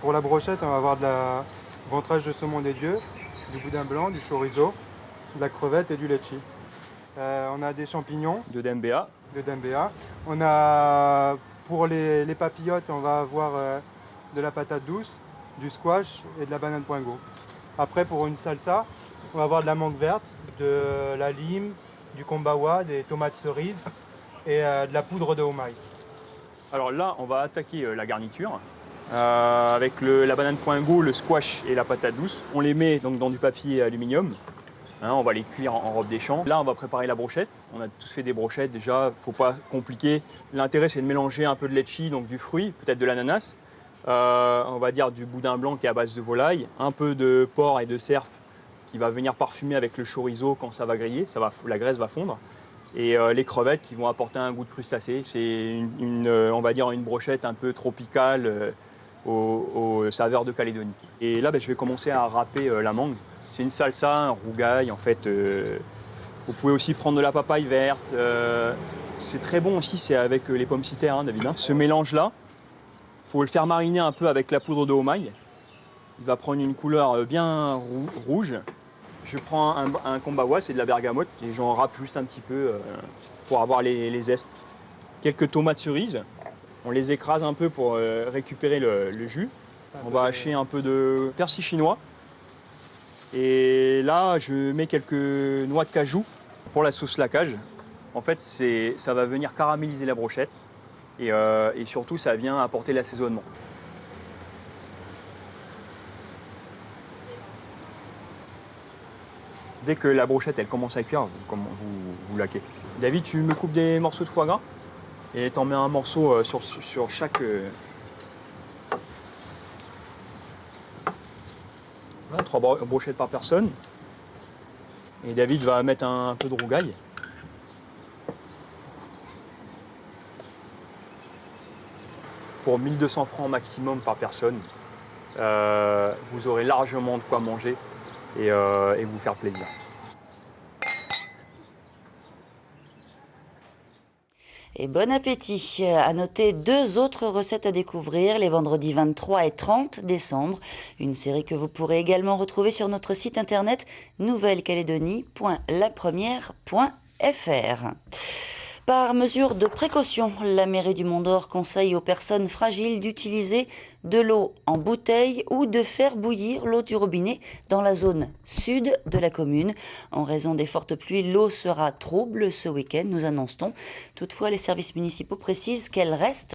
Pour la brochette, on va avoir de la ventrage de saumon des dieux, du boudin blanc, du chorizo, de la crevette et du litchi. On a des champignons De Dembéa. de Dembéa. On a, pour les papillotes, on va avoir de la patate douce, du squash et de la banane poingo. Après, pour une salsa, on va avoir de la mangue verte, de la lime, du kombawa, des tomates cerises et de la poudre de homai. Alors là, on va attaquer la garniture avec la banane poingo, le squash et la patate douce. On les met donc dans du papier aluminium. Hein, on va les cuire en robe des champs. Là, on va préparer la brochette. On a tous fait des brochettes déjà, faut pas compliquer. L'intérêt, c'est de mélanger un peu de litchi, donc du fruit, peut-être de l'ananas. On va dire du boudin blanc qui est à base de volaille, un peu de porc et de cerf qui va venir parfumer avec le chorizo quand ça va griller, la graisse va fondre. Et les crevettes qui vont apporter un goût de crustacé. C'est on va dire une brochette un peu tropicale aux saveurs de Calédonie. Et là, je vais commencer à râper la mangue. C'est une salsa, un rougail en fait. Vous pouvez aussi prendre de la papaye verte. C'est très bon aussi, c'est avec les pommes citerres, hein, David. Ce mélange-là, il faut le faire mariner un peu avec la poudre de homai. Il va prendre une couleur bien rouge. Je prends un kombawa, c'est de la bergamote, et j'en râpe juste un petit peu pour avoir les zestes. Quelques tomates cerises, on les écrase un peu pour récupérer le jus. On va hacher un peu de persil chinois. Et là, je mets quelques noix de cajou pour la sauce lacage. En fait, ça va venir caraméliser la brochette et surtout, ça vient apporter l'assaisonnement. Dès que la brochette elle commence à cuire, vous laquez. David, tu me coupes des morceaux de foie gras et t'en mets un morceau sur chaque. Voilà, 3 brochettes par personne. Et David va mettre un peu de rougail. Pour 1200 francs maximum par personne, vous aurez largement de quoi manger et vous faire plaisir. Et bon appétit! À noter 2 autres recettes à découvrir les vendredis 23 et 30 décembre. Une série que vous pourrez également retrouver sur notre site internet nouvellecalédonie.lapremière.fr. Par mesure de précaution, la mairie du Mont-d'Or conseille aux personnes fragiles d'utiliser de l'eau en bouteille ou de faire bouillir l'eau du robinet dans la zone sud de la commune. En raison des fortes pluies, l'eau sera trouble ce week-end, nous annonce-t-on. Toutefois, les services municipaux précisent qu'elle reste